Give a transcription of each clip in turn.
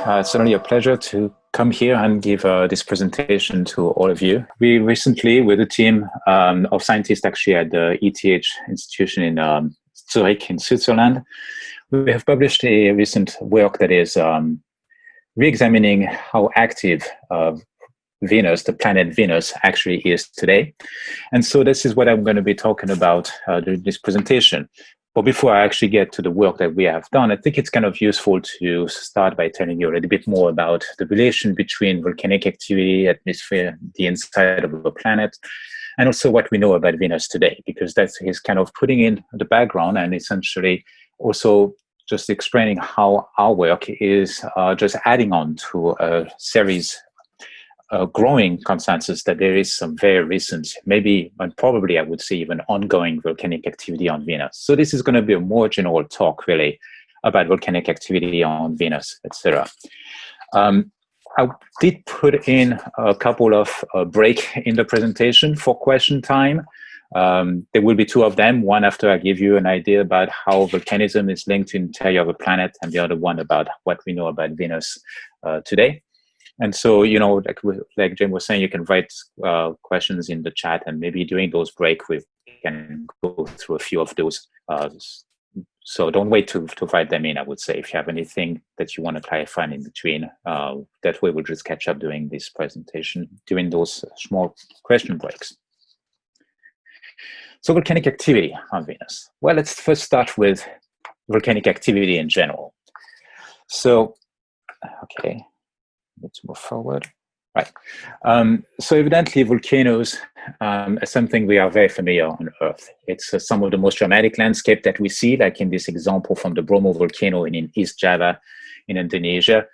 It's certainly a pleasure to come here and give this presentation to all of you. We recently, with a team of scientists actually at the ETH institution in Zurich in Switzerland, we have published a recent work that is re-examining how active Venus, the planet Venus, actually is today. And so this is what I'm going to be talking about during this presentation. But before I actually get to the work that we have done, I think it's kind of useful to start by telling you a little bit more about the relation between volcanic activity, atmosphere, the inside of a planet, and also what we know about Venus today, because that is kind of putting in the background and essentially also just explaining how our work is just adding on to a series growing consensus that there is some very recent, maybe and probably I would say even ongoing volcanic activity on Venus. So this is going to be a more general talk really about volcanic activity on Venus, etc. I did put in a couple of break in the presentation for question time. There will be two of them, one after I give you an idea about how volcanism is linked to the interior of a planet, and the other one about what we know about Venus today. And so, you know, like Jim was saying, you can write questions in the chat, and maybe during those breaks, we can go through a few of those. So don't wait to write them in, I would say. If you have anything that you want to clarify in between, that way we'll just catch up during this presentation, during those small question breaks. So volcanic activity on Venus. Well, let's first start with volcanic activity in general. So, okay. Let's move forward. Right. So evidently, volcanoes are something we are very familiar on Earth. It's some of the most dramatic landscape that we see, like in this example from the Bromo volcano in East Java in Indonesia.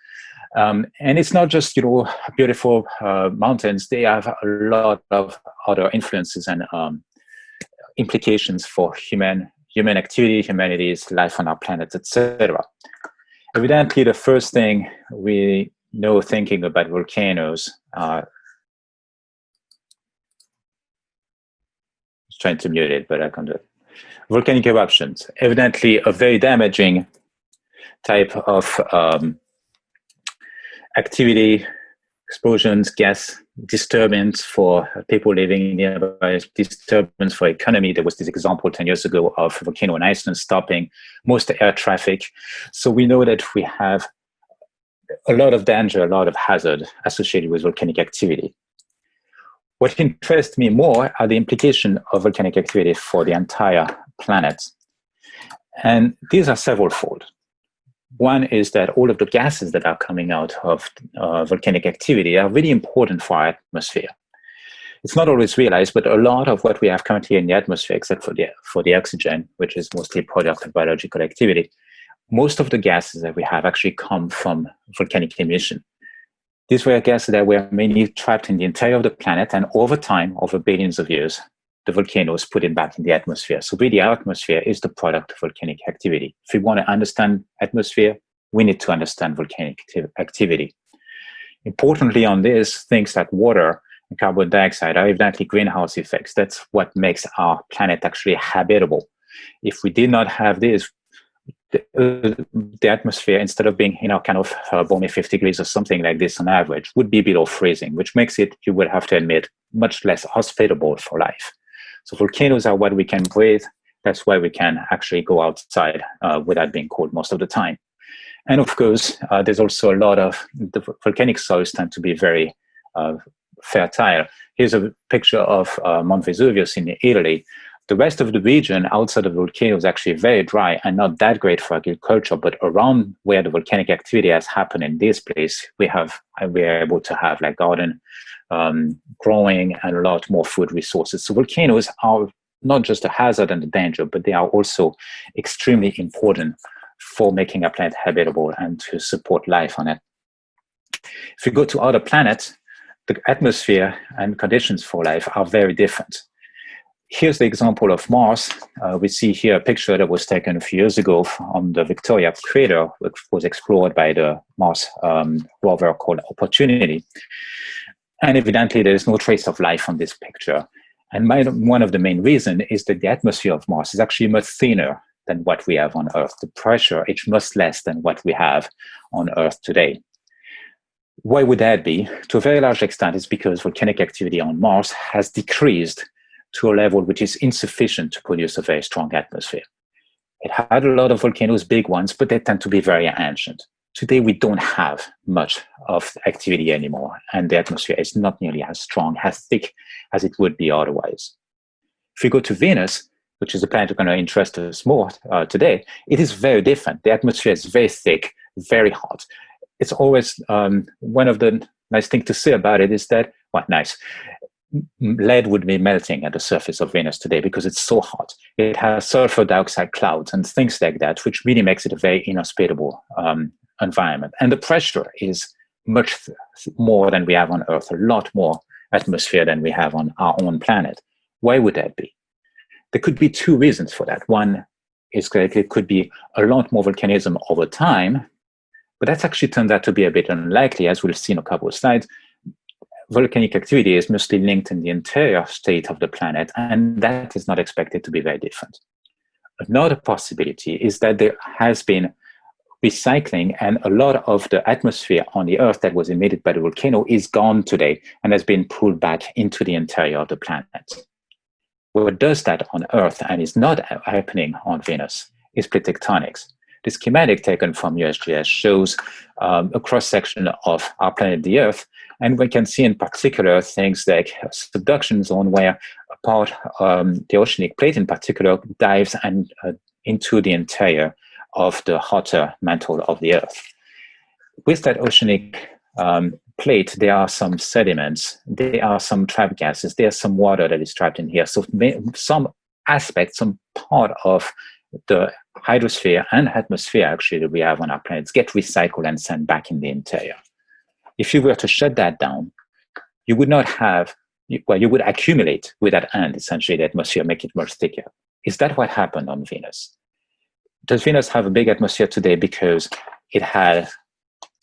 And it's not just, you know, beautiful mountains. They have a lot of other influences and implications for human activity, humanity's life on our planet, etc. Evidently, the first thing we know thinking about volcanoes, trying to mute it, but I can't do it. Volcanic eruptions, evidently a very damaging type of activity, explosions, gas, disturbance for people living nearby, disturbance for economy. There was this example 10 years ago of a volcano in Iceland stopping most air traffic. So we know that we have a lot of danger, a lot of hazard associated with volcanic activity. What interests me more are the implications of volcanic activity for the entire planet. And these are several-fold. One is that all of the gases that are coming out of volcanic activity are really important for our atmosphere. It's not always realized, but a lot of what we have currently in the atmosphere, except for the oxygen, which is mostly a product of biological activity, most of the gases that we have actually come from volcanic emission. These were gases that were mainly trapped in the interior of the planet, and over time, over billions of years, the volcanoes put it back in the atmosphere. So really, our atmosphere is the product of volcanic activity. If we want to understand atmosphere, we need to understand volcanic activity. Importantly on this, things like water and carbon dioxide are evidently greenhouse effects. That's what makes our planet actually habitable. If we did not have this, the atmosphere, instead of being, you know, kind of balmy 50 degrees or something like this on average, would be below freezing, which makes it, you would have to admit, much less hospitable for life. So volcanoes are what we can breathe. That's why we can actually go outside without being cold most of the time. And of course, there's also a lot of, the volcanic soils tend to be very fertile. Here's a picture of Mount Vesuvius in Italy. The rest of the region outside of the volcano is actually very dry and not that great for agriculture, but around where the volcanic activity has happened in this place, we are able to have like garden growing and a lot more food resources. So volcanoes are not just a hazard and a danger, but they are also extremely important for making our planet habitable and to support life on it. If you go to other planets, the atmosphere and conditions for life are very different. Here's the example of Mars. We see here a picture that was taken a few years ago on the Victoria crater, which was explored by the Mars rover called Opportunity. And evidently, there is no trace of life on this picture. And one of the main reasons is that the atmosphere of Mars is actually much thinner than what we have on Earth. The pressure is much less than what we have on Earth today. Why would that be? To a very large extent, it's because volcanic activity on Mars has decreased to a level which is insufficient to produce a very strong atmosphere. It had a lot of volcanoes, big ones, but they tend to be very ancient. Today, we don't have much of activity anymore, and the atmosphere is not nearly as strong, as thick as it would be otherwise. If we go to Venus, which is a planet we're going to interest us more today, it is very different. The atmosphere is very thick, very hot. It's always one of the nice things to say about it is that, well, nice. Lead would be melting at the surface of Venus today because it's so hot. It has sulfur dioxide clouds and things like that, which really makes it a very inhospitable environment. And the pressure is much more than we have on Earth, a lot more atmosphere than we have on our own planet. Why would that be? There could be two reasons for that. One is that it could be a lot more volcanism over time, but that's actually turned out to be a bit unlikely, as we'll see in a couple of slides. Volcanic activity is mostly linked in the interior state of the planet, and that is not expected to be very different. Another possibility is that there has been recycling, and a lot of the atmosphere on the Earth that was emitted by the volcano is gone today and has been pulled back into the interior of the planet. What does that on Earth and is not happening on Venus is plate tectonics. The schematic taken from USGS shows a cross-section of our planet, the Earth, and we can see in particular things like a subduction zone where a part, the oceanic plate in particular, dives into the interior of the hotter mantle of the Earth. With that oceanic plate, there are some sediments, there are some trapped gases, there's some water that is trapped in here. So some aspect, some part of the hydrosphere and atmosphere actually that we have on our planets get recycled and sent back in the interior. If you were to shut that down, you would not have, well, you would accumulate with that end, essentially, the atmosphere, make it much thicker. Is that what happened on Venus? Does Venus have a big atmosphere today because it had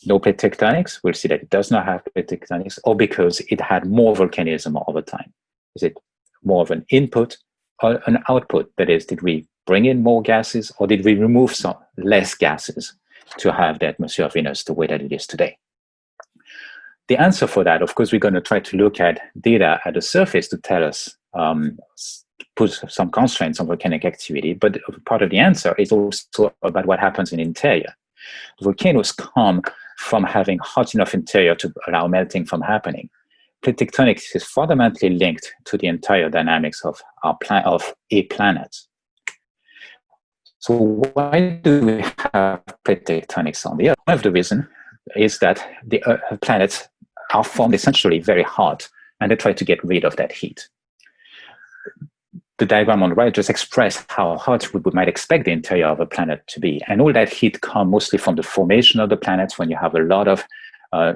no plate tectonics? We'll see that it does not have plate tectonics, or because it had more volcanism over time. Is it more of an input or an output? That is, did we bring in more gases, or did we remove some less gases to have the atmosphere of Venus the way that it is today? The answer for that, of course, we're going to try to look at data at the surface to tell us, put some constraints on volcanic activity, but part of the answer is also about what happens in the interior. Volcanoes come from having hot enough interior to allow melting from happening. Plate tectonics is fundamentally linked to the entire dynamics of a planet. So why do we have plate tectonics on the Earth? One of the reasons is that the planets are formed essentially very hot, and they try to get rid of that heat. The diagram on the right just expresses how hot we might expect the interior of a planet to be. And all that heat comes mostly from the formation of the planets, when you have a lot of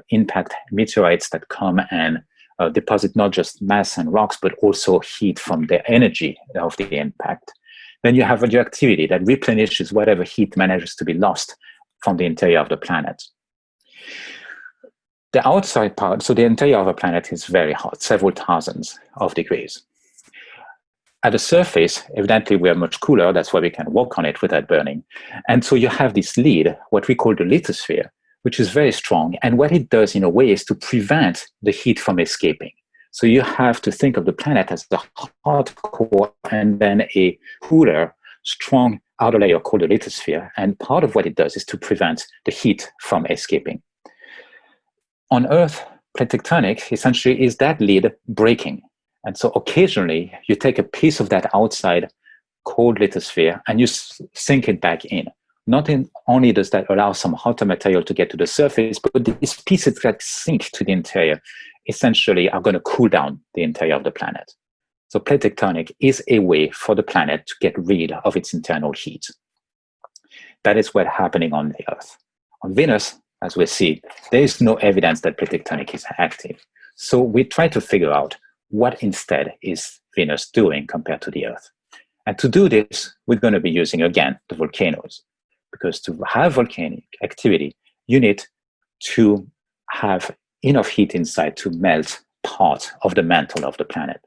impact meteorites that come and deposit not just mass and rocks, but also heat from the energy of the impact. Then you have radioactivity that replenishes whatever heat manages to be lost from the interior of the planet. The outside part, so the interior of a planet is very hot, several thousands of degrees. At the surface, evidently we are much cooler, that's why we can walk on it without burning. And so you have this lid, what we call the lithosphere, which is very strong. And what it does in a way is to prevent the heat from escaping. So you have to think of the planet as the hot core and then a cooler, strong outer layer called the lithosphere. And part of what it does is to prevent the heat from escaping. On Earth, plate tectonic essentially is that lid breaking. And so occasionally you take a piece of that outside cold lithosphere and you sink it back in. Not only does that allow some hotter material to get to the surface, but these pieces that sink to the interior essentially are going to cool down the interior of the planet. So plate tectonic is a way for the planet to get rid of its internal heat. That is what's happening on the Earth. On Venus, as we see, there is no evidence that plate tectonic is active. So we try to figure out what instead is Venus doing compared to the Earth. And to do this, we're going to be using, again, the volcanoes. Because to have volcanic activity, you need to have enough heat inside to melt part of the mantle of the planet.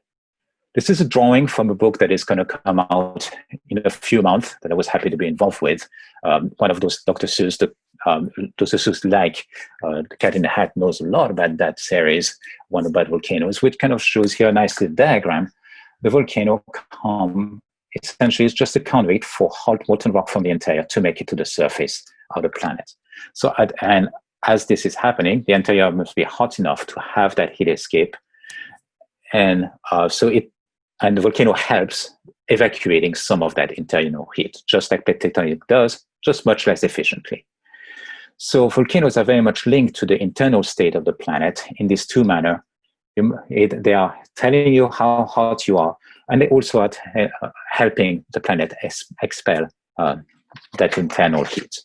This is a drawing from a book that is going to come out in a few months that I was happy to be involved with. One of those Dr. Seuss, those of us like the Cat in the Hat knows a lot about that series, one about volcanoes, which kind of shows here a nice little diagram. The volcano essentially is just a conduit for hot molten rock from the interior to make it to the surface of the planet. So, and as this is happening, the interior must be hot enough to have that heat escape, and the volcano helps evacuating some of that internal heat, just like plate tectonics does, just much less efficiently. So volcanoes are very much linked to the internal state of the planet in these two manners. They are telling you how hot you are, and they also are helping the planet expel that internal heat.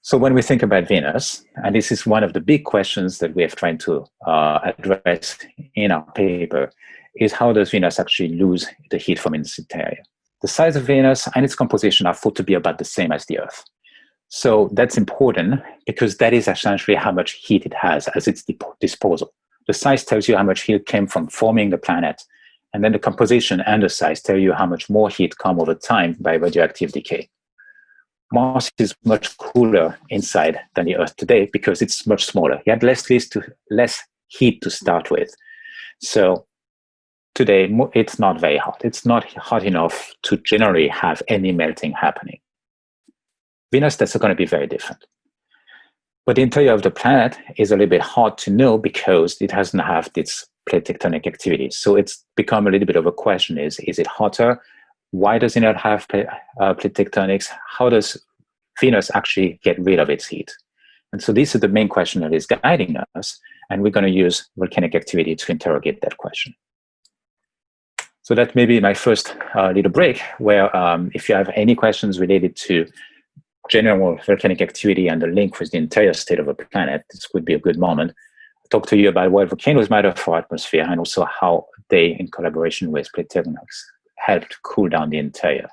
So when we think about Venus, and this is one of the big questions that we have tried to address in our paper, is how does Venus actually lose the heat from its interior? The size of Venus and its composition are thought to be about the same as the Earth. So that's important because that is essentially how much heat it has at its disposal. The size tells you how much heat came from forming the planet, and then the composition and the size tell you how much more heat come over time by radioactive decay. Mars is much cooler inside than the Earth today because it's much smaller. It had less heat to start with. So today, it's not very hot. It's not hot enough to generally have any melting happening. Venus, that's going to be very different. But the interior of the planet is a little bit hard to know because it doesn't have this plate tectonic activity. So it's become a little bit of a question, is it hotter? Why does it not have plate tectonics? How does Venus actually get rid of its heat? And so this is the main question that is guiding us, and we're going to use volcanic activity to interrogate that question. So that may be my first little break, where if you have any questions related to general volcanic activity and the link with the interior state of a planet, this would be a good moment to talk to you about why volcanoes matter for atmosphere and also how they, in collaboration with plate tectonics, help to cool down the interior.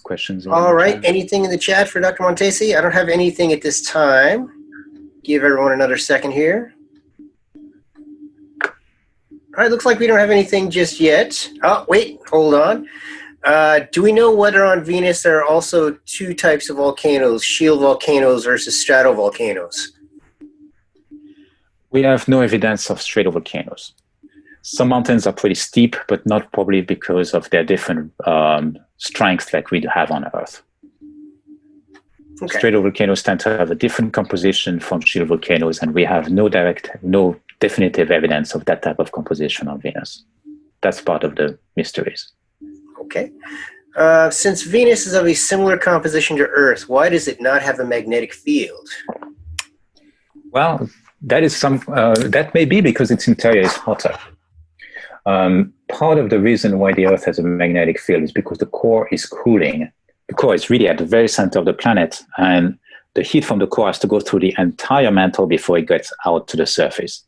Questions? All right. Anything in the chat for Dr. Montesi? I don't have anything at this time. Give everyone another second here. All right. Looks like we don't have anything just yet. Oh, wait. Hold on. Do we know whether on Venus there are also two types of volcanoes, shield volcanoes versus stratovolcanoes? We have no evidence of stratovolcanoes. Some mountains are pretty steep, but not probably because of their different strengths like we have on Earth. Okay. Stratovolcanoes tend to have a different composition from shield volcanoes, and we have no definitive evidence of that type of composition on Venus. That's part of the mysteries. Okay. Since Venus is of a similar composition to Earth, why does it not have a magnetic field? Well, that may be because its interior is hotter. Part of the reason why the Earth has a magnetic field is because the core is cooling. The core is really at the very center of the planet, and the heat from the core has to go through the entire mantle before it gets out to the surface.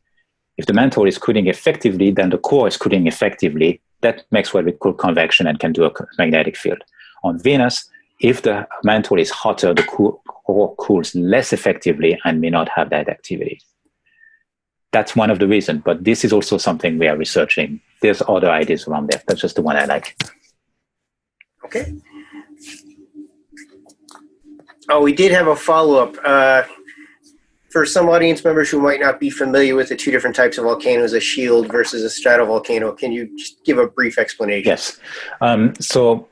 If the mantle is cooling effectively, then the core is cooling effectively. That makes what we call convection and can do a magnetic field. On Venus, if the mantle is hotter, the core cools less effectively and may not have that activity. That's one of the reasons, but this is also something we are researching. There's other ideas around there. That's just the one I like. Okay. Oh, we did have a follow-up. For some audience members who might not be familiar with the two different types of volcanoes, a shield versus a stratovolcano, can you just give a brief explanation? Yes. So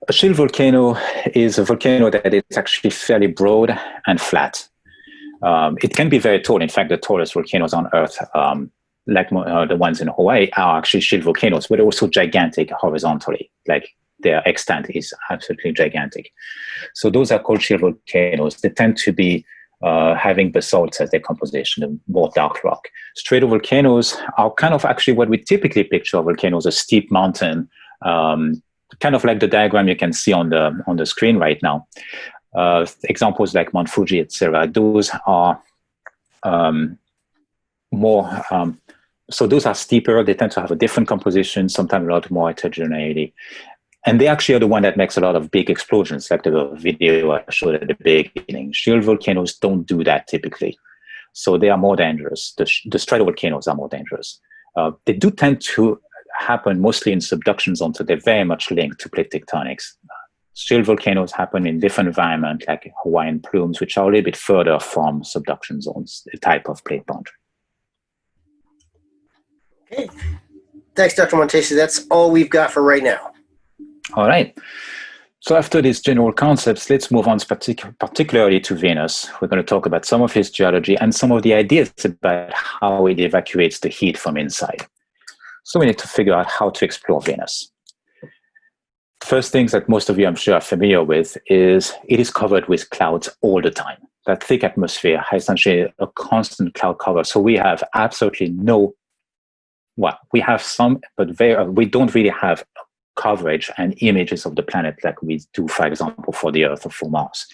a shield volcano is a volcano that is actually fairly broad and flat. It can be very tall. In fact, the tallest volcanoes on Earth, like the ones in Hawaii, are actually shield volcanoes, but also gigantic horizontally. Like their extent is absolutely gigantic. So those are called shield volcanoes. They tend to be having basalts as their composition, and more dark rock. Stratovolcanoes are kind of actually what we typically picture volcanoes: a steep mountain, kind of like the diagram you can see on the screen right now. Examples like Mount Fuji, etc. Those are more. So those are steeper. They tend to have a different composition, sometimes a lot more heterogeneity. And they actually are the one that makes a lot of big explosions, like the video I showed at the beginning. Shield volcanoes don't do that typically. So they are more dangerous. The stratovolcanoes are more dangerous. They do tend to happen mostly in subduction zones, so they're very much linked to plate tectonics. Shield volcanoes happen in different environments, like Hawaiian plumes, which are a little bit further from subduction zones, the type of plate boundary. Okay. Thanks, Dr. Montesi. That's all we've got for right now. All right. So after these general concepts, let's move on particularly to Venus. We're going to talk about some of its geology and some of the ideas about how it evacuates the heat from inside. So we need to figure out how to explore Venus. First things that most of you, I'm sure, are familiar with is it is covered with clouds all the time. That thick atmosphere has essentially a constant cloud cover. So we have absolutely no, well, we have some, but we don't really have coverage and images of the planet like we do, for example, for the Earth or for Mars.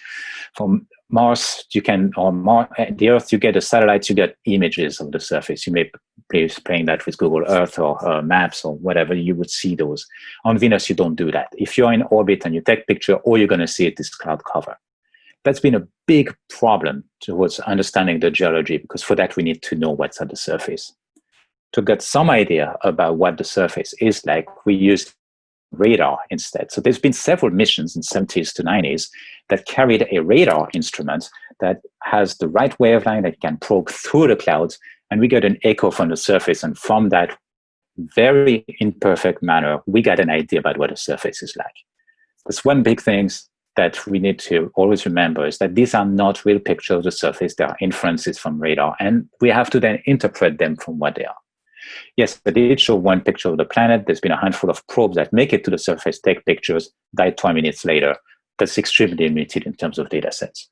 From Mars, the Earth, you get the satellites, you get images of the surface. You may be playing that with Google Earth or maps or whatever, you would see those. On Venus, you don't do that. If you're in orbit and you take picture, all you're going to see is this cloud cover. That's been a big problem towards understanding the geology, because for that, we need to know what's at the surface. To get some idea about what the surface is like, we use radar instead. So there's been several missions in the 70s to 90s that carried a radar instrument that has the right wavelength that can probe through the clouds, and we get an echo from the surface. And from that very imperfect manner, we get an idea about what the surface is like. That's one big thing that we need to always remember, is that these are not real pictures of the surface. They are inferences from radar, and we have to then interpret them from what they are. Yes, I did show one picture of the planet. There's been a handful of probes that make it to the surface, take pictures, die 20 minutes later. That's extremely limited in terms of data sets.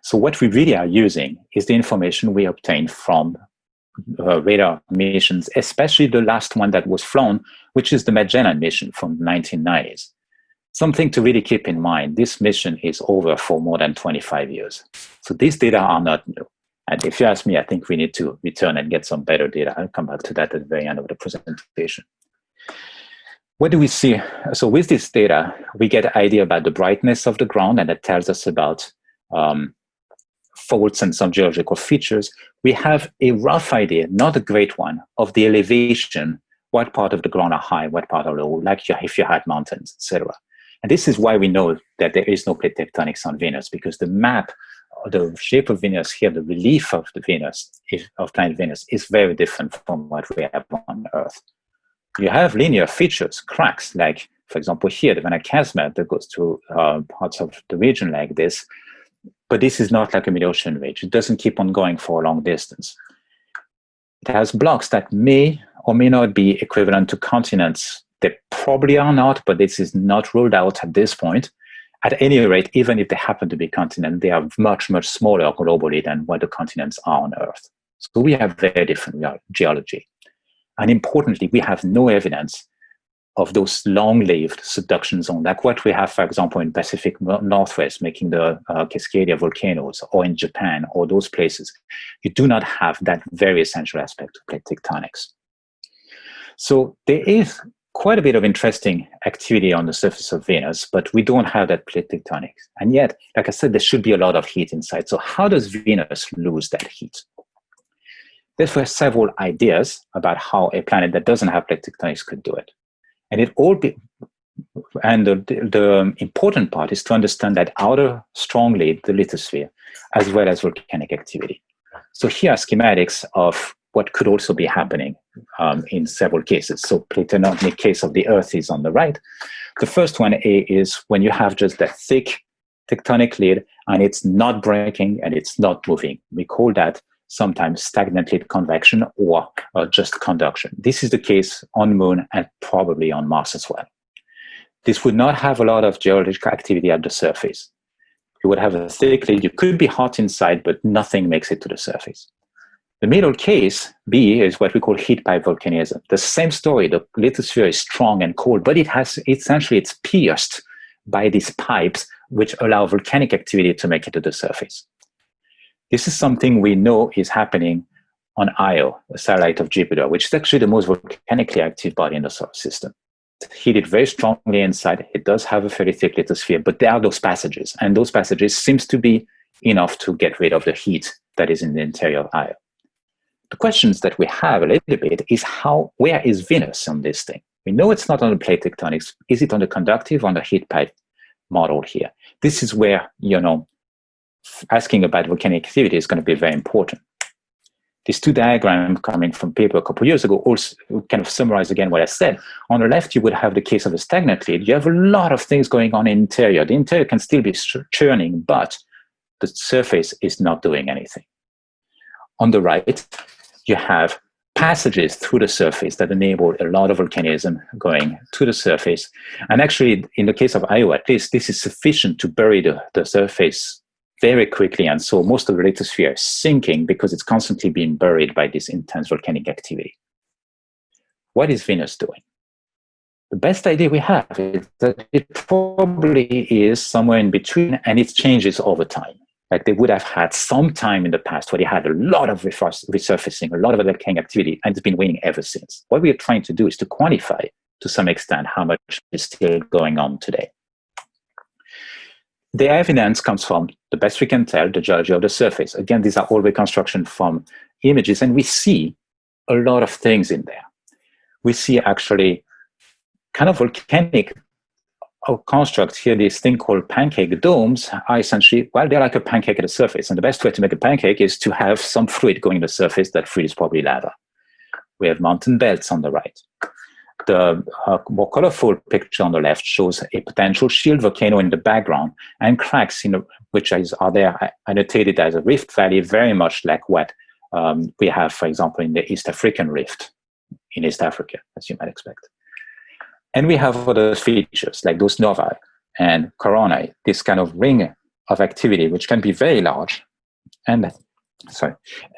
So what we really are using is the information we obtained from radar missions, especially the last one that was flown, which is the Magellan mission from the 1990s. Something to really keep in mind, this mission is over for more than 25 years. So these data are not new. And if you ask me, I think we need to return and get some better data. I'll come back to that at the very end of the presentation. What do we see? So with this data, we get an idea about the brightness of the ground, and that tells us about faults and some geological features. We have a rough idea, not a great one, of the elevation, what part of the ground are high, what part are low, like if you had mountains, etc. And this is why we know that there is no plate tectonics on Venus, because the map, the shape of Venus here, the relief of the Venus, of planet Venus, is very different from what we have on Earth. You have linear features, cracks, like, for example, here, the Van Chasma that goes through parts of the region like this, but this is not like a mid-ocean ridge. It doesn't keep on going for a long distance. It has blocks that may or may not be equivalent to continents. They probably are not, but this is not ruled out at this point. At any rate, even if they happen to be continents, they are much, much smaller globally than what the continents are on Earth. So we have very different geology. And importantly, we have no evidence of those long-lived subduction zones, like what we have, for example, in Pacific Northwest, making the Cascadia volcanoes, or in Japan, or those places. You do not have that very essential aspect of plate tectonics. So there is quite a bit of interesting activity on the surface of Venus, but we don't have that plate tectonics. And yet, like I said, there should be a lot of heat inside. So how does Venus lose that heat? There were several ideas about how a planet that doesn't have plate tectonics could do it. And the important part is to understand that outer strongly the lithosphere, as well as volcanic activity. So here are schematics of what could also be happening in several cases. So plate tectonic case of the Earth is on the right. The first one is when you have just that thick tectonic lid and it's not breaking and it's not moving. We call that sometimes stagnant lid convection or just conduction. This is the case on the Moon and probably on Mars as well. This would not have a lot of geological activity at the surface. You would have a thick lid. You could be hot inside, but nothing makes it to the surface. The middle case, B, is what we call heat pipe volcanism. The same story. The lithosphere is strong and cold, but it's pierced by these pipes, which allow volcanic activity to make it to the surface. This is something we know is happening on Io, a satellite of Jupiter, which is actually the most volcanically active body in the solar system. It's heated very strongly inside. It does have a fairly thick lithosphere, but there are those passages, and those passages seems to be enough to get rid of the heat that is in the interior of Io. The questions that we have a little bit is where is Venus on this thing? We know it's not on the plate tectonics. Is it on the conductive, on the heat pipe model here? This is where, asking about volcanic activity is going to be very important. These two diagrams coming from paper a couple of years ago also kind of summarize again what I said. On the left, you would have the case of a stagnant lead. You have a lot of things going on in the interior. The interior can still be churning, but the surface is not doing anything. On the right, you have passages through the surface that enable a lot of volcanism going to the surface. And actually, in the case of Iowa, at least, this is sufficient to bury the surface very quickly. And so most of the lithosphere is sinking because it's constantly being buried by this intense volcanic activity. What is Venus doing? The best idea we have is that it probably is somewhere in between, and it changes over time. Like they would have had some time in the past where they had a lot of resurfacing, a lot of volcanic activity, and it's been waning ever since. What we are trying to do is to quantify to some extent how much is still going on today. The evidence comes from, the best we can tell, the geology of the surface. Again, these are all reconstruction from images, and we see a lot of things in there. We see actually kind of volcanic constructs here. This thing called pancake domes are essentially, well, they're like a pancake at the surface. And the best way to make a pancake is to have some fluid going to the surface. That fluid is probably lava. We have mountain belts on the right. The more colorful picture on the left shows a potential shield volcano in the background and cracks which are there annotated as a rift valley, very much like what we have, for example, in the East African rift in East Africa, as you might expect. And we have other features like those novae and coronae, this kind of ring of activity, which can be very large. And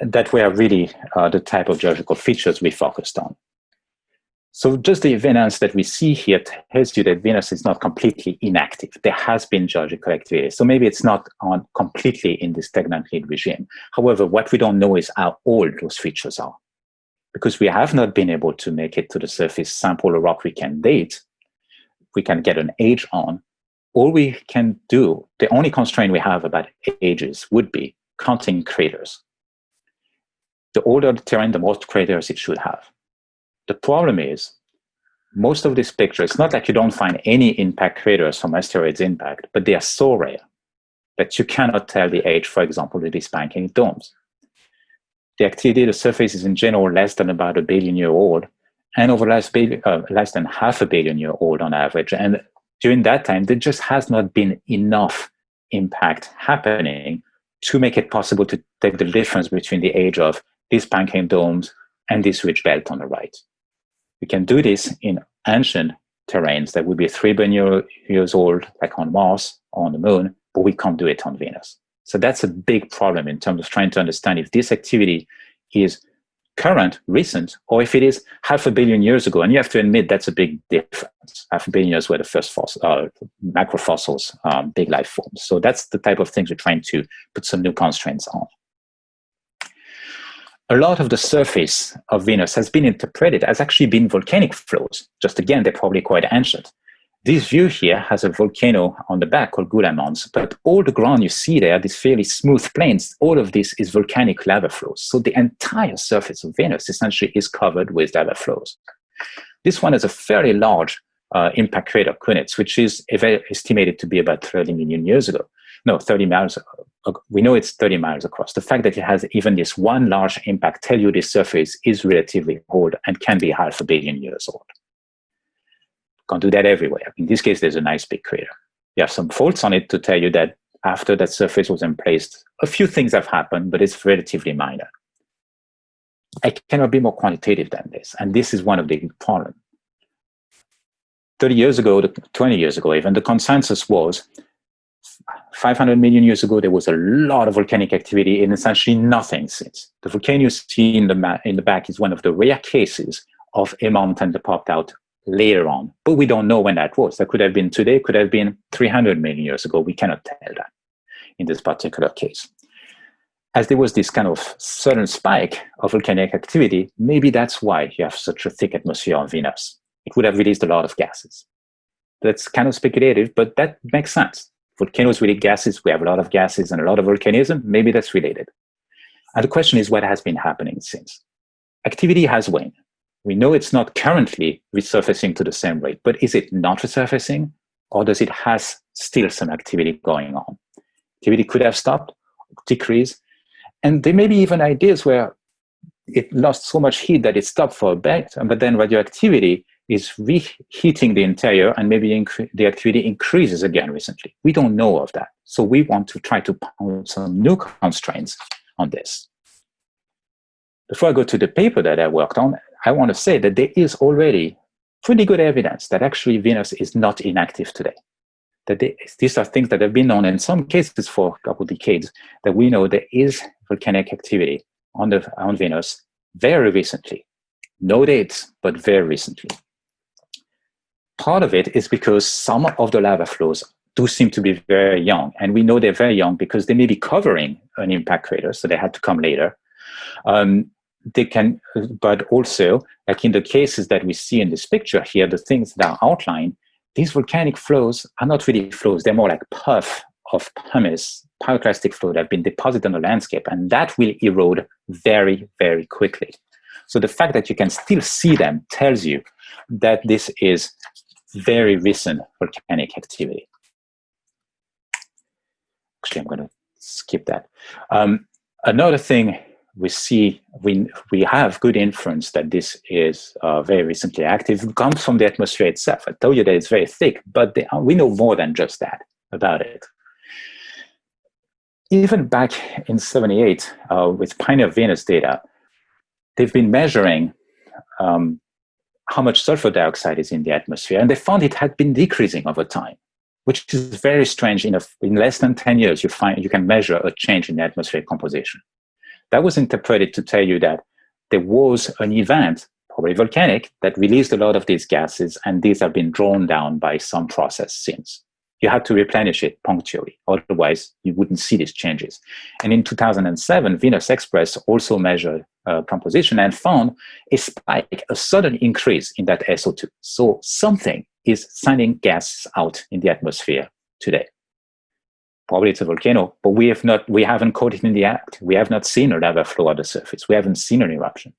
that were really the type of geological features we focused on. So just the evidence that we see here tells you that Venus is not completely inactive. There has been geological activity. So maybe it's not on completely in this stagnant lead regime. However, what we don't know is how old those features are. Because we have not been able to make it to the surface, sample a rock we can date, we can get an age on. All we can do, the only constraint we have about ages would be counting craters. The older the terrain, the more craters it should have. The problem is, most of these pictures, it's not like you don't find any impact craters from asteroids impact, but they are so rare that you cannot tell the age, for example, of these pancake domes. The activity of the surface is in general less than about 1 billion year old, and over less than 500 million year old on average. And during that time, there just has not been enough impact happening to make it possible to take the difference between the age of these pancake domes and this ridge belt on the right. We can do this in ancient terrains that would be 3 billion years old, like on Mars or on the Moon, but we can't do it on Venus. So that's a big problem in terms of trying to understand if this activity is current, recent, or if it is 500 million years ago. And you have to admit that's a big difference. 500 million years were the first macrofossils, big life forms. So that's the type of things we're trying to put some new constraints on. A lot of the surface of Venus has been interpreted as actually being volcanic flows. Just again, they're probably quite ancient. This view here has a volcano on the back called Gula Mons, but all the ground you see there, these fairly smooth plains, all of this is volcanic lava flows. So the entire surface of Venus essentially is covered with lava flows. This one is a fairly large impact crater, Kunitz, which is estimated to be about 30 million years ago. No, 30 miles. We know it's 30 miles across. The fact that it has even this one large impact tells you this surface is relatively old and can be 500 million years old. Can't do that everywhere. In this case, there's a nice big crater. You have some faults on it to tell you that after that surface was emplaced, a few things have happened, but it's relatively minor. I cannot be more quantitative than this, and this is one of the problems. 30 years ago, 20 years ago even, the consensus was 500 million years ago, there was a lot of volcanic activity and essentially nothing since. The volcano you see in the back is one of the rare cases of a mountain that popped out later on. But we don't know when that was. That could have been today, could have been 300 million years ago. We cannot tell that in this particular case. As there was this kind of sudden spike of volcanic activity, maybe that's why you have such a thick atmosphere on Venus. It would have released a lot of gases. That's kind of speculative, but that makes sense. Volcanoes release gases. We have a lot of gases and a lot of volcanism. Maybe that's related. And the question is, what has been happening since? Activity has waned. We know it's not currently resurfacing to the same rate, but is it not resurfacing, or does it has still some activity going on? Activity could have stopped, decreased, and there may be even ideas where it lost so much heat that it stopped for a bit, but then radioactivity is reheating the interior, and maybe the activity increases again recently. We don't know of that. So we want to try to put some new constraints on this. Before I go to the paper that I worked on, I want to say that there is already pretty good evidence that actually Venus is not inactive today. That these are things that have been known in some cases for a couple of decades, that we know there is volcanic activity on Venus very recently. No dates, but very recently. Part of it is because some of the lava flows do seem to be very young, and we know they're very young because they may be covering an impact crater, so they had to come later. They can, but also, like in the cases that we see in this picture here, the things that are outlined, these volcanic flows are not really flows. They're more like puff of pumice, pyroclastic flow that have been deposited on the landscape, and that will erode very, very quickly. So the fact that you can still see them tells you that this is very recent volcanic activity. Actually, I'm going to skip that. Another thing we see, we have good inference that this is very recently active. It comes from the atmosphere itself. I told you that it's very thick, but we know more than just that about it. Even back in '78, with Pioneer Venus data, they've been measuring how much sulfur dioxide is in the atmosphere, and they found it had been decreasing over time, which is very strange. In less than 10 years, you can measure a change in the atmospheric composition. That was interpreted to tell you that there was an event, probably volcanic, that released a lot of these gases, and these have been drawn down by some process since. You had to replenish it punctually, otherwise you wouldn't see these changes. And in 2007, Venus Express also measured composition and found a spike, a sudden increase in that SO2. So something is sending gas out in the atmosphere today. Probably it's a volcano, but we haven't caught it in the act. We have not seen a lava flow at the surface. We haven't seen an eruption.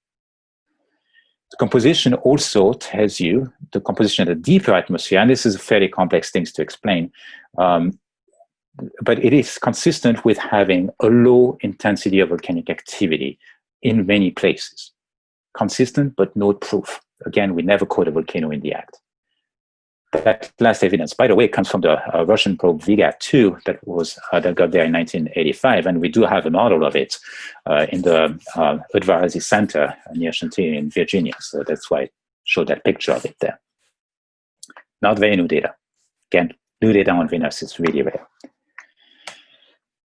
The composition also tells you the composition of the deeper atmosphere, and this is a fairly complex thing to explain, but it is consistent with having a low intensity of volcanic activity in many places. Consistent, but no proof. Again, we never caught a volcano in the act. That last evidence, by the way, comes from the Russian probe Vega-2 that got there in 1985, and we do have a model of it in the Udvar-Hazy Center near Chantilly in Virginia. So that's why I showed that picture of it there. Not very new data. Again, new data on Venus is really rare.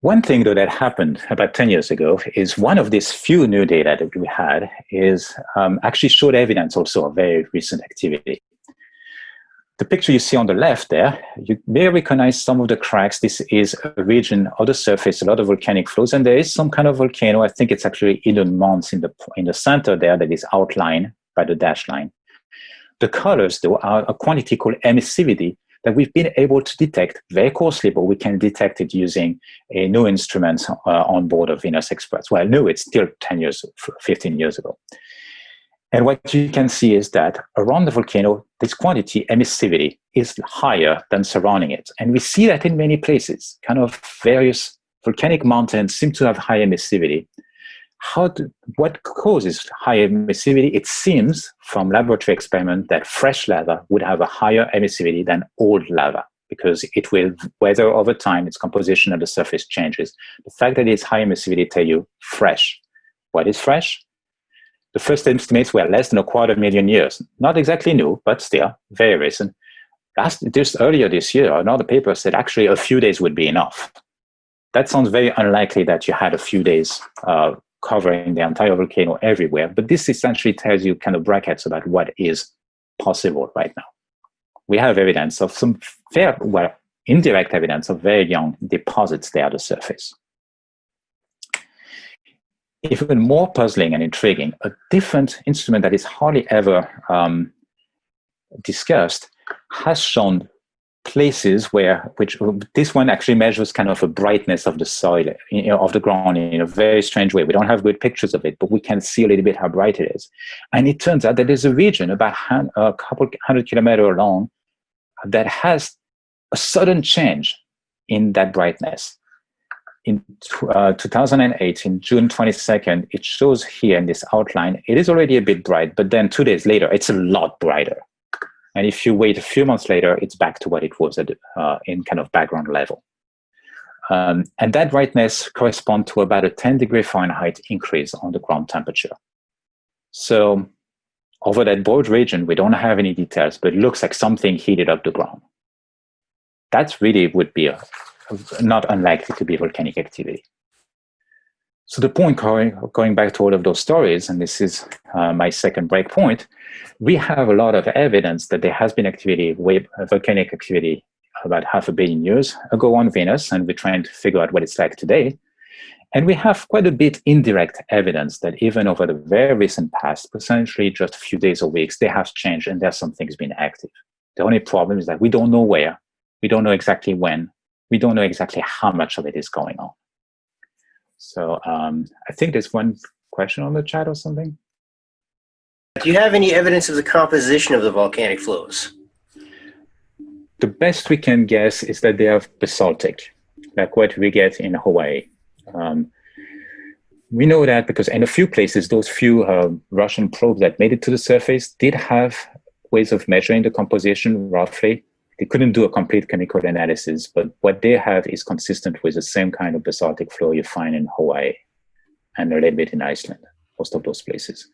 One thing, though, that happened about 10 years ago is one of these few new data that we had is actually showed evidence also of very recent activity. The picture you see on the left there, you may recognize some of the cracks. This is a region of the surface, a lot of volcanic flows, and there is some kind of volcano. I think it's actually Hidden Mons in the center there that is outlined by the dashed line. The colors, though, are a quantity called emissivity that we've been able to detect very coarsely, but we can detect it using a new instrument on board of Venus Express. Well, no, it's still 10 years, 15 years ago. And what you can see is that around the volcano, this quantity, emissivity, is higher than surrounding it. And we see that in many places. Kind of various volcanic mountains seem to have high emissivity. What causes high emissivity? It seems from laboratory experiment that fresh lava would have a higher emissivity than old lava because it will weather over time, its composition at the surface changes. The fact that it's high emissivity tells you fresh. What is fresh? The first estimates were less than 250,000 years. Not exactly new, but still very recent. Earlier this year, another paper said actually a few days would be enough. That sounds very unlikely that you had a few days covering the entire volcano everywhere, but this essentially tells you kind of brackets about what is possible right now. We have evidence of some indirect evidence of very young deposits there at the surface. Even more puzzling and intriguing, a different instrument that is hardly ever discussed has shown places which this one actually measures kind of a brightness of the soil, of the ground in a very strange way. We don't have good pictures of it, but we can see a little bit how bright it is. And it turns out that there's a region about a couple 100 kilometers long that has a sudden change in that brightness. In 2008, in June 22nd, it shows here in this outline, it is already a bit bright, but then 2 days later, it's a lot brighter. And if you wait a few months later, it's back to what it was at in kind of background level. And that brightness corresponds to about a 10 degree Fahrenheit increase on the ground temperature. So over that broad region, we don't have any details, but it looks like something heated up the ground. That really would be not unlikely to be volcanic activity. So the point, going back to all of those stories, and this is my second break point, we have a lot of evidence that there has been volcanic activity about 500 million years ago on Venus, and we're trying to figure out what it's like today. And we have quite a bit indirect evidence that even over the very recent past, potentially just a few days or weeks, they have changed and there's some things been active. The only problem is that we don't know where, we don't know exactly when, we don't know exactly how much of it is going on. So I think there's one question on the chat or something. Do you have any evidence of the composition of the volcanic flows? The best we can guess is that they are basaltic, like what we get in Hawaii. We know that because in a few places, those few Russian probes that made it to the surface did have ways of measuring the composition roughly. They couldn't do a complete chemical analysis, but what they have is consistent with the same kind of basaltic flow you find in Hawaii and a little bit in Iceland, most of those places.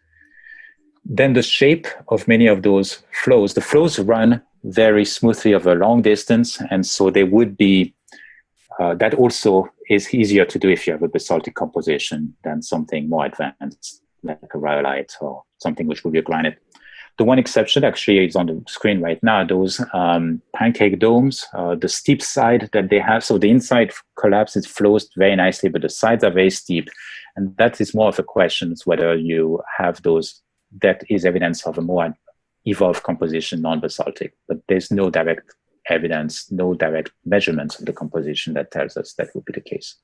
Then the shape of many of those flows, the flows run very smoothly over a long distance, and so they would be, that also is easier to do if you have a basaltic composition than something more advanced, like a rhyolite or something which would be a granite. The one exception actually is on the screen right now, those pancake domes, the steep side that they have. So the inside collapses, flows very nicely, but the sides are very steep. And that is more of a question whether you have those, that is evidence of a more evolved composition, non-basaltic. But there's no direct evidence, no direct measurements of the composition that tells us that would be the case.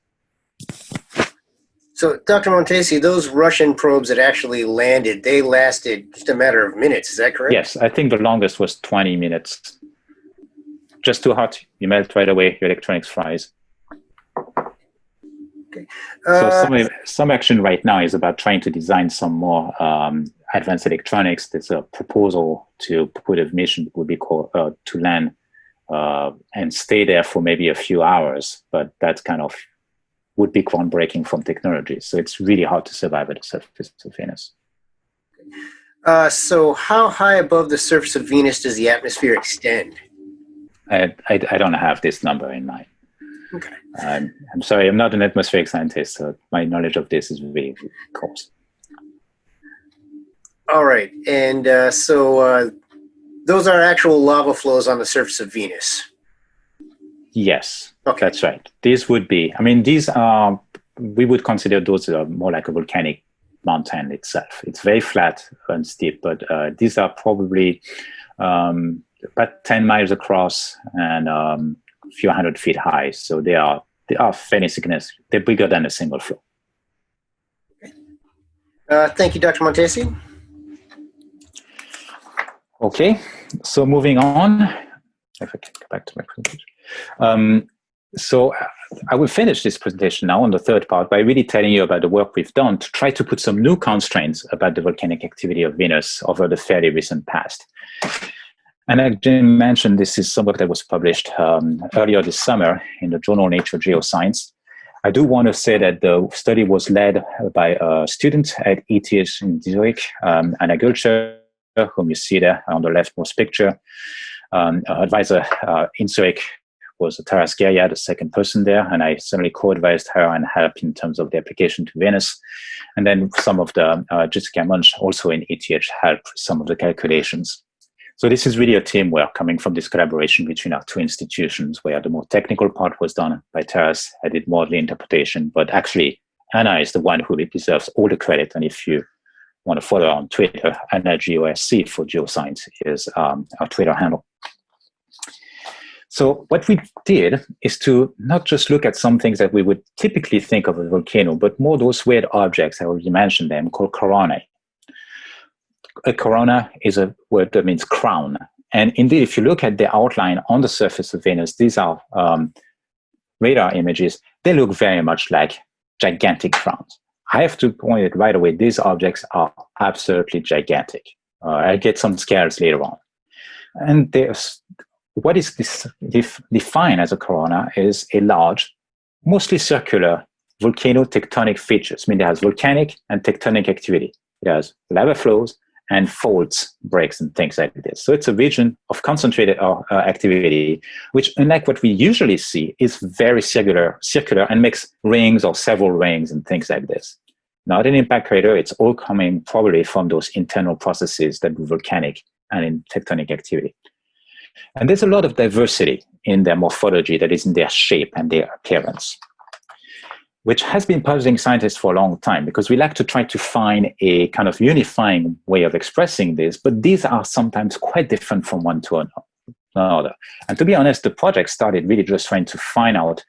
So, Dr. Montesi, those Russian probes that actually landed, they lasted just a matter of minutes. Is that correct? Yes, I think the longest was 20 minutes. Just too hot, you melt right away, your electronics fries. Okay. So some action right now is about trying to design some more advanced electronics. There's a proposal to put a mission that would be called to land and stay there for maybe a few hours, but that's kind of would be groundbreaking from technology. So it's really hard to survive at the surface of Venus. So how high above the surface of Venus does the atmosphere extend? I don't have this number in mind. Okay. I'm sorry, I'm not an atmospheric scientist, so my knowledge of this is really coarse. All right, and so those are actual lava flows on the surface of Venus? Yes, okay. That's right. These would be, I mean, these are, we would consider those more like a volcanic mountain itself. It's very flat and steep, but these are probably about 10 miles across and a few 100 feet high. So they are fairly significant. They're bigger than a single flow. Thank you, Dr. Montesi. Okay, so moving on, if I can go back to my presentation. So I will finish this presentation now on the third part by really telling you about the work we've done to try to put some new constraints about the volcanic activity of Venus over the fairly recent past. And as Jim mentioned, this is some work that was published earlier this summer in the journal Nature Geoscience. I do want to say that the study was led by a student at ETH in Zurich, Anna Gülscher, whom you see there on the leftmost picture. Advisor in Zurich was Taras Gerya, the second person there, and I certainly co-advised her and helped in terms of the application to Venus. And then some of the Jessica Munch, also in ETH, helped some of the calculations. So this is really a teamwork coming from this collaboration between our two institutions, where the more technical part was done by Taras. I did more of the interpretation, but actually Anna is the one who deserves all the credit. And if you want to follow her on Twitter, Anna GOSC for Geoscience is our Twitter handle. So what we did is to not just look at some things that we would typically think of as a volcano, but more those weird objects, I already mentioned them, called coronae. A corona is a word that means crown. And indeed, if you look at the outline on the surface of Venus, these are radar images, they look very much like gigantic crowns. I have to point it right away, these objects are absolutely gigantic. I'll get some scales later on. And what is this defined as a corona is a large, mostly circular volcano-tectonic features. I mean, it has volcanic and tectonic activity. It has lava flows and faults, breaks, and things like this. So it's a region of concentrated activity, which, unlike what we usually see, is very circular and makes rings or several rings and things like this. Not an impact crater. It's all coming probably from those internal processes that are volcanic and in tectonic activity. And there's a lot of diversity in their morphology, that is in their shape and their appearance, which has been puzzling scientists for a long time, because we like to try to find a kind of unifying way of expressing this, but these are sometimes quite different from one to another. And to be honest, the project started really just trying to find out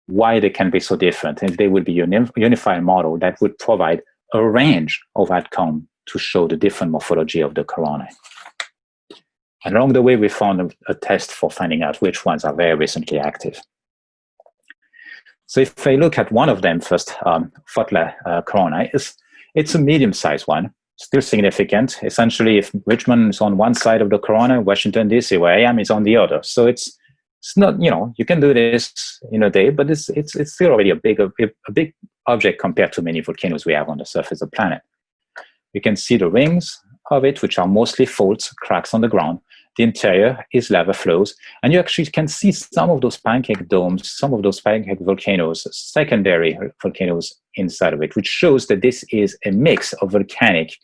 why they can be so different, and if they would be a unified model that would provide a range of outcome to show the different morphology of the coronae. And along the way, we found a test for finding out which ones are very recently active. So if I look at one of them first, Fotla Corona, it's a medium-sized one, still significant. Essentially, if Richmond is on one side of the corona, Washington, D.C., where I am, is on the other. So it's not, you can do this in a day, but it's still already a big object compared to many volcanoes we have on the surface of the planet. You can see the rings of it, which are mostly faults, cracks on the ground. The interior is lava flows, and you actually can see some of those pancake domes, some of those pancake volcanoes, secondary volcanoes inside of it, which shows that this is a mix of volcanic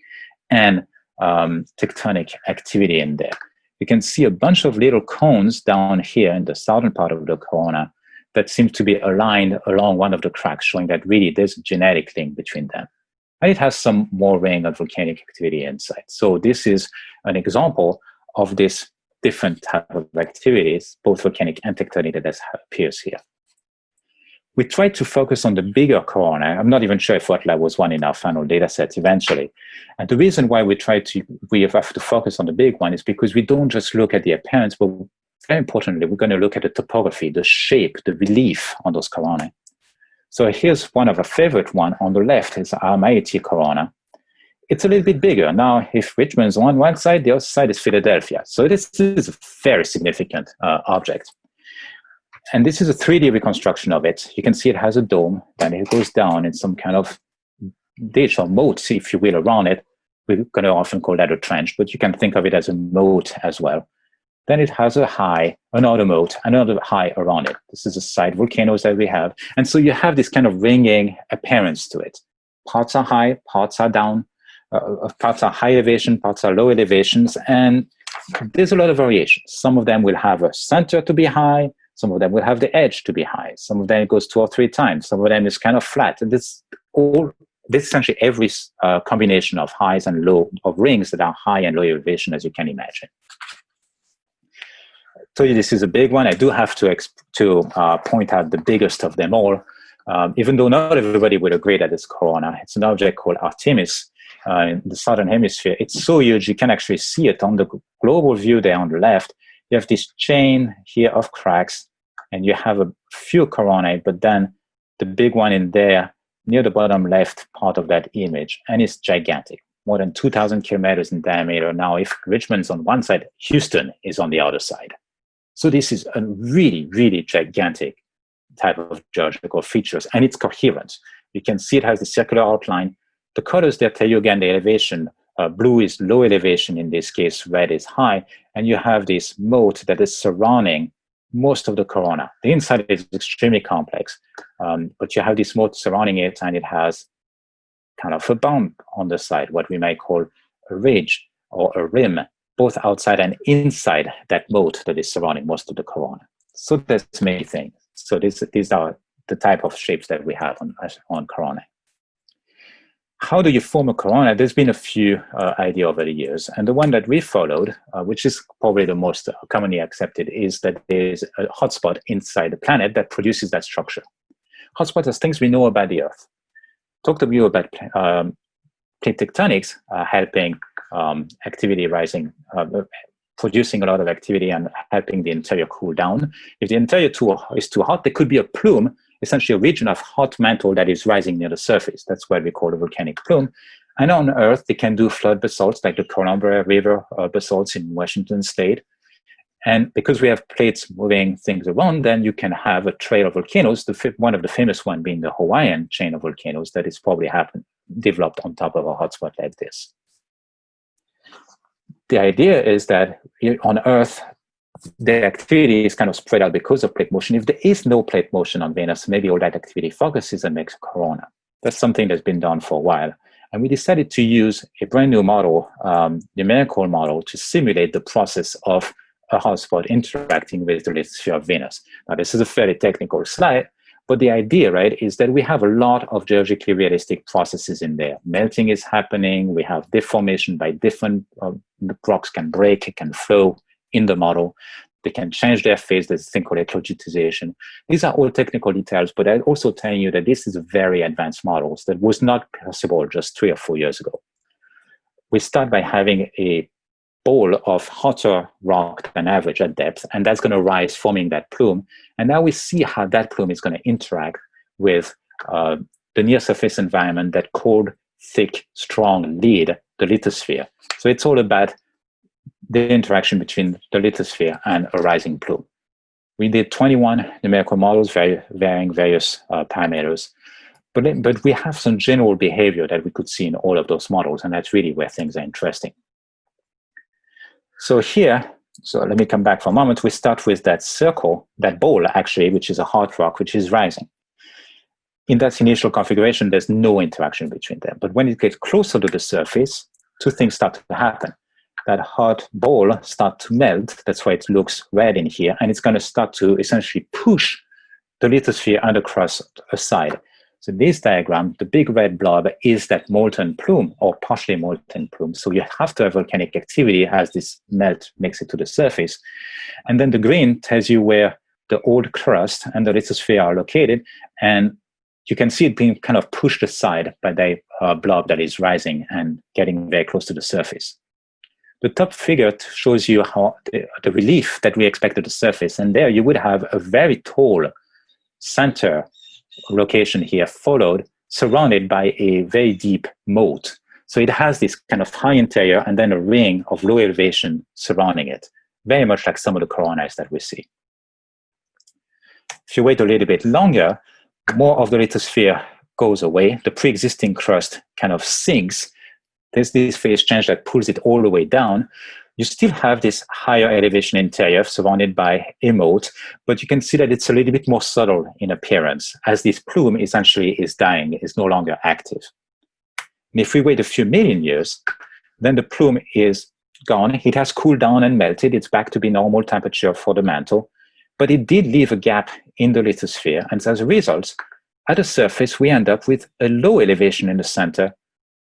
and tectonic activity in there. You can see a bunch of little cones down here in the southern part of the corona that seem to be aligned along one of the cracks, showing that really there's a genetic link between them. And it has some more ring of volcanic activity inside. So this is an example of this different type of activities, both volcanic and tectonic, that appears here. We tried to focus on the bigger corona. I'm not even sure if Fotla was one in our final data set eventually. And the reason why we have to focus on the big one is because we don't just look at the appearance, but very importantly, we're going to look at the topography, the shape, the relief on those coronae. So here's one of our favorite one on the left, is Aramaiti Corona. It's a little bit bigger. Now, if Richmond's on one side, the other side is Philadelphia. So this is a very significant object. And this is a 3D reconstruction of it. You can see it has a dome, then it goes down in some kind of ditch or moat, if you will, around it. We're going to often call that a trench, but you can think of it as a moat as well. Then it has a high, another moat, another high around it. This is the side volcanoes that we have. And so you have this kind of ringing appearance to it. Parts are high, parts are down, parts are high elevation, parts are low elevations, and there's a lot of variation. Some of them will have a center to be high, some of them will have the edge to be high, some of them it goes 2 or 3 times, some of them is kind of flat. And this essentially every combination of highs and low, of rings that are high and low elevation, as you can imagine. So this is a big one. I do have to point out the biggest of them all, even though not everybody would agree that it's corona. It's an object called Artemis in the southern hemisphere. It's so huge you can actually see it on the global view there on the left. You have this chain here of cracks, and you have a few coronae, but then the big one in there near the bottom left part of that image, and it's gigantic, more than 2,000 kilometers in diameter. Now, if Richmond's on one side, Houston is on the other side. So this is a really, really gigantic type of geological features, and it's coherent. You can see it has a circular outline. The colors there tell you again the elevation. Blue is low elevation in this case, red is high, and you have this moat that is surrounding most of the corona. The inside is extremely complex, but you have this moat surrounding it, and it has kind of a bump on the side, what we might call a ridge or a rim, both outside and inside that moat that is surrounding most of the corona. So there's many things. So these are the type of shapes that we have on corona. How do you form a corona? There's been a few ideas over the years. And the one that we followed, which is probably the most commonly accepted, is that there's a hotspot inside the planet that produces that structure. Hotspots are things we know about the Earth. Talk to you about plate tectonics helping activity rising, producing a lot of activity and helping the interior cool down. If the interior is too hot, there could be a plume, essentially a region of hot mantle that is rising near the surface. That's what we call a volcanic plume. And on Earth, they can do flood basalts like the Coronae River basalts in Washington state. And because we have plates moving things around, then you can have a trail of volcanoes, one of the famous one being the Hawaiian chain of volcanoes that is probably developed on top of a hotspot like this. The idea is that on Earth, the activity is kind of spread out because of plate motion. If there is no plate motion on Venus, maybe all that activity focuses and makes a corona. That's something that's been done for a while. And we decided to use a brand new model, numerical model, to simulate the process of a hotspot interacting with the lithosphere of Venus. Now, this is a fairly technical slide, but the idea, right, is that we have a lot of geologically realistic processes in there. Melting is happening. We have deformation by different, the rocks can break, it can flow in the model. They can change their phase. There's a thing called eclogitization. These are all technical details, but I'm also telling you that this is very advanced models that was not possible just 3 or 4 years ago. We start by having a ball of hotter rock than average at depth, and that's going to rise, forming that plume. And now we see how that plume is going to interact with the near-surface environment, that cold, thick, strong lid, the lithosphere. So it's all about the interaction between the lithosphere and a rising plume. We did 21 numerical models varying various parameters, but we have some general behavior that we could see in all of those models, and that's really where things are interesting. So here, let me come back for a moment. We start with that circle, that ball actually, which is a hard rock, which is rising. In that initial configuration, there's no interaction between them. But when it gets closer to the surface, 2 things start to happen. That hot ball starts to melt. That's why it looks red in here. And it's going to start to essentially push the lithosphere and the crust aside. So this diagram, the big red blob is that molten plume or partially molten plume. So you have to have volcanic activity as this melt makes it to the surface. And then the green tells you where the old crust and the lithosphere are located. And you can see it being kind of pushed aside by the blob that is rising and getting very close to the surface. The top figure shows you how the relief that we expect at the surface. And there you would have a very tall center location here, surrounded by a very deep moat. So it has this kind of high interior and then a ring of low elevation surrounding it, very much like some of the coronae that we see. If you wait a little bit longer, more of the lithosphere goes away. The pre-existing crust kind of sinks. There's this phase change that pulls it all the way down. You still have this higher elevation interior surrounded by a moat, but you can see that it's a little bit more subtle in appearance, as this plume essentially is dying, is no longer active. And if we wait a few million years, then the plume is gone. It has cooled down and melted. It's back to be normal temperature for the mantle, but it did leave a gap in the lithosphere. And as a result, at the surface, we end up with a low elevation in the center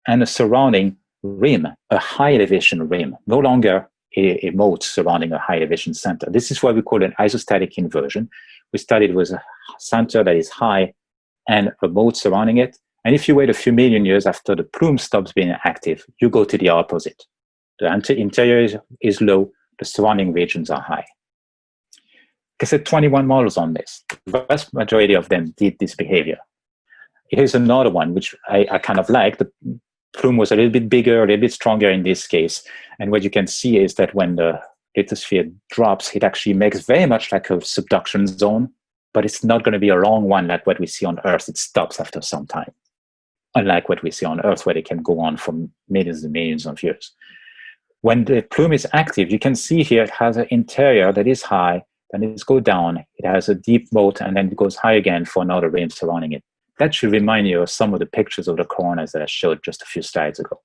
and a surrounding rim, a high elevation rim, no longer a moat surrounding a high elevation center. This is what we call an isostatic inversion. We started with a center that is high and a moat surrounding it. And if you wait a few million years after the plume stops being active, you go to the opposite. The interior is low, the surrounding regions are high. I said 21 models on this. The vast majority of them did this behavior. Here's another one, which I kind of like. The plume was a little bit bigger, a little bit stronger in this case. And what you can see is that when the lithosphere drops, it actually makes very much like a subduction zone, but it's not going to be a long one like what we see on Earth. It stops after some time, unlike what we see on Earth, where they can go on for millions and millions of years. When the plume is active, you can see here it has an interior that is high, then it goes down, it has a deep moat, and then it goes high again for another rim surrounding it. That should remind you of some of the pictures of the coronas that I showed just a few slides ago.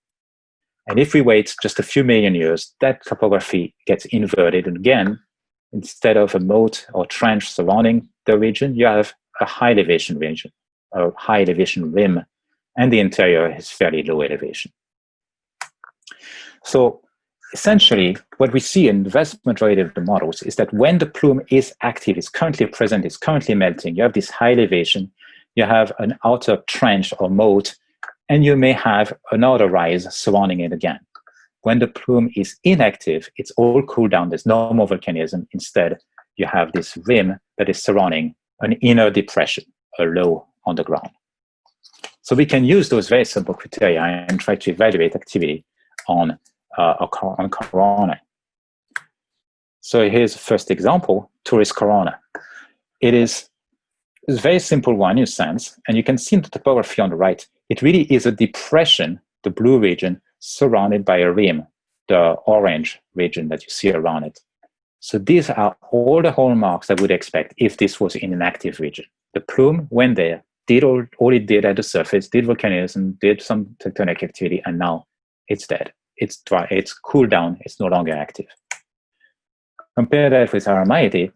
And if we wait just a few million years, that topography gets inverted. And again, instead of a moat or trench surrounding the region, you have a high elevation region, a high elevation rim, and the interior is fairly low elevation. So essentially, what we see in the vast majority of the models is that when the plume is active, is currently present, is currently melting, you have this high elevation, you have an outer trench or moat, and you may have an outer rise surrounding it again. When the plume is inactive, it's all cooled down, there's no more volcanism. Instead, you have this rim that is surrounding an inner depression, a low on the ground. So we can use those very simple criteria and try to evaluate activity on Coronae. So here's the first example, tourist Corona. It is a very simple one in a sense, and you can see the topography on the right. It really is a depression, the blue region, surrounded by a rim, the orange region that you see around it. So these are all the hallmarks I would expect if this was in an active region. The plume went there, did all it did at the surface, did volcanism, did some tectonic activity, and now it's dead. It's dry, it's cooled down, it's no longer active. Compare that with Aramaiti.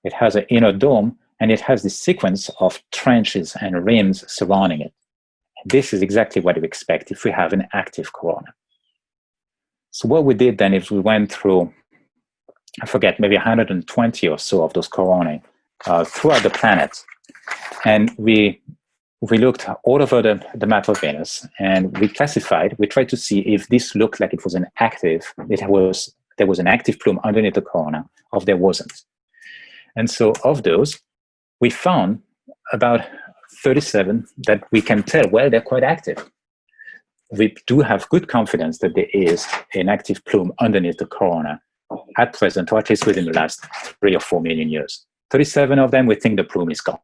It has an inner dome, and it has this sequence of trenches and rims surrounding it. And this is exactly what we expect if we have an active corona. So what we did then is we went through, I forget, maybe 120 or so of those coronae throughout the planet. And we looked all over the map of Venus, and we classified, we tried to see if this looked like it was an active, there was an active plume underneath the corona, or if there wasn't. And so of those, we found about 37 that we can tell, well, they're quite active. We do have good confidence that there is an active plume underneath the corona at present, or at least within the last 3 or 4 million years. 37 of them, we think the plume is gone.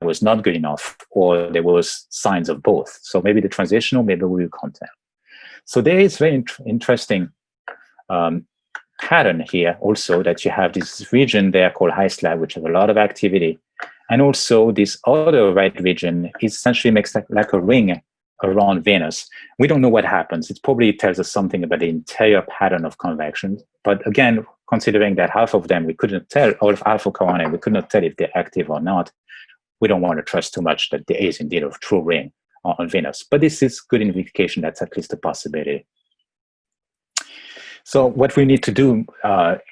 It was not good enough, or there was signs of both. So maybe the transitional, maybe we can't tell. So there is very interesting pattern here also, that you have this region there called high slab, which has a lot of activity. And also this other right region essentially makes like a ring around Venus. We don't know what happens. It probably tells us something about the interior pattern of convection. But again, considering that half of them we couldn't tell, or half of Coronae, we could not tell if they're active or not, we don't want to trust too much that there is indeed a true ring on Venus. But this is good indication that's at least a possibility. So what we need to do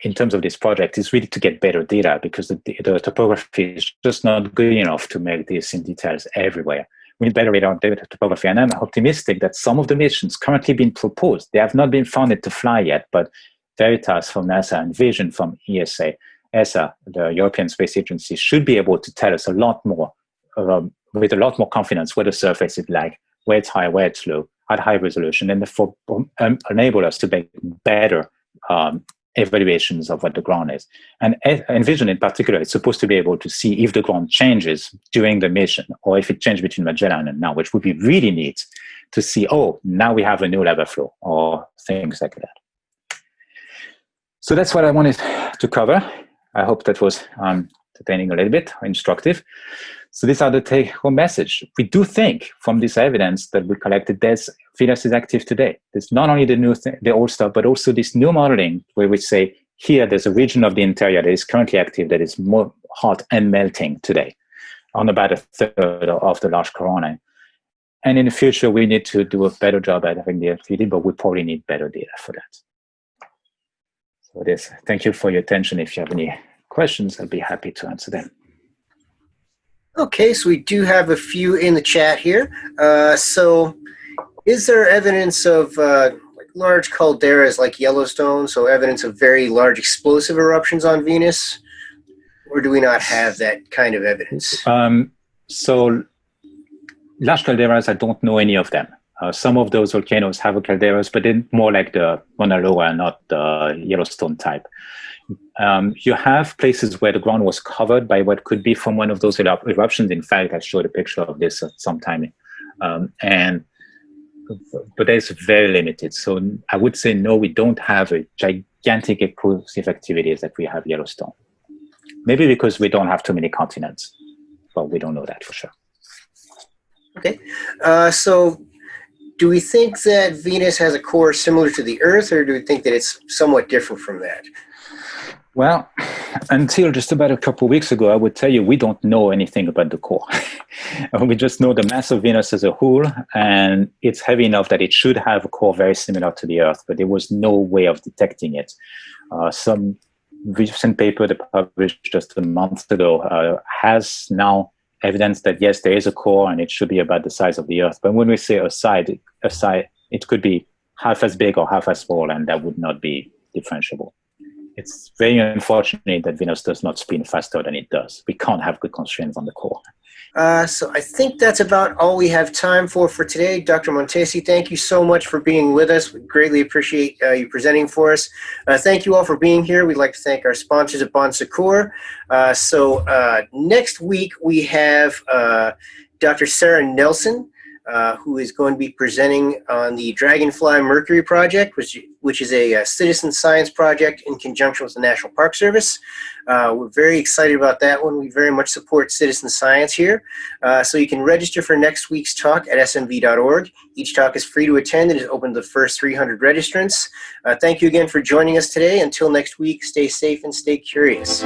in terms of this project is really to get better data, because the topography is just not good enough to make this in details everywhere. We need better data topography. And I'm optimistic that some of the missions currently being proposed, they have not been funded to fly yet, but Veritas from NASA and Vision from ESA, the European Space Agency, should be able to tell us a lot more, with a lot more confidence, what the surface is like, where it's high, where it's low, at high resolution, and therefore enable us to make better evaluations of what the ground is. And Vision in particular is supposed to be able to see if the ground changes during the mission, or if it changed between Magellan and now, which would be really neat to see, oh, now we have a new lava flow, or things like that. So that's what I wanted to cover. I hope that was entertaining a little bit, instructive. So these are the take-home message. We do think from this evidence that we collected, Venus is active today. There's not only the old stuff, but also this new modeling where we say, here there's a region of the interior that is currently active, that is more hot and melting today, on about a third of the large coronae. And in the future, we need to do a better job at having the activity, but we probably need better data for that. So thank you for your attention. If you have any questions, I'll be happy to answer them. Okay, so we do have a few in the chat here. So is there evidence of large calderas like Yellowstone, so evidence of very large explosive eruptions on Venus? Or do we not have that kind of evidence? So large calderas, I don't know any of them. Some of those volcanoes have calderas, but they're more like the Mauna Loa, not the Yellowstone type. You have places where the ground was covered by what could be from one of those eruptions. In fact, I showed a picture of this at some time. But it's very limited. So I would say, no, we don't have a gigantic explosive activities that we have Yellowstone. Maybe because we don't have too many continents, but we don't know that for sure. Okay. So do we think that Venus has a core similar to the Earth, or do we think that it's somewhat different from that? Well, until just about a couple of weeks ago, I would tell you we don't know anything about the core. We just know the mass of Venus as a whole, and it's heavy enough that it should have a core very similar to the Earth, but there was no way of detecting it. Some recent paper that published just a month ago has now evidence that yes, there is a core and it should be about the size of the Earth. But when we say a side, it could be half as big or half as small, and that would not be differentiable. It's very unfortunate that Venus does not spin faster than it does. We can't have good constraints on the core. So I think that's about all we have time for today. Dr. Montesi, thank you so much for being with us. We greatly appreciate you presenting for us. Thank you all for being here. We'd like to thank our sponsors at Bon Secours. Next week we have Dr. Sarah Nelson, who is going to be presenting on the Dragonfly Mercury project, which is a citizen science project in conjunction with the National Park Service. We're very excited about that one. We very much support citizen science here. So you can register for next week's talk at smv.org. Each talk is free to attend and is open to the first 300 registrants. Thank you again for joining us today. Until next week, stay safe and stay curious.